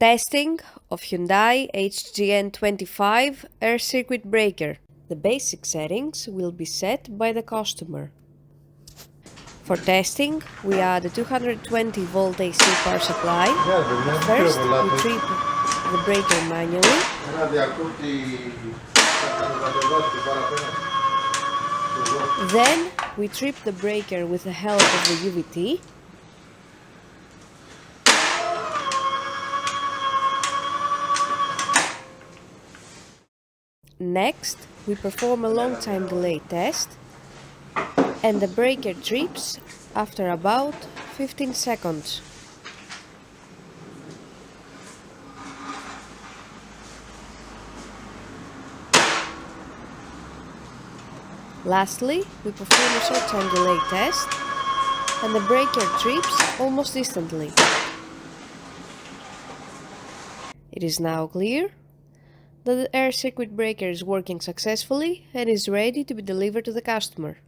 Testing of Hyundai HGN25 air circuit breaker. The basic settings will be set by the customer. For testing, we add a 220 volt AC power supply. First, we trip the breaker manually. Then, we trip the breaker with the help of the UVT. Next, we perform a long time delay test, and the breaker trips after about 15 seconds. Lastly, we perform a short time delay test, and the breaker trips almost instantly. It is now clear that the air circuit breaker is working successfully and is ready to be delivered to the customer.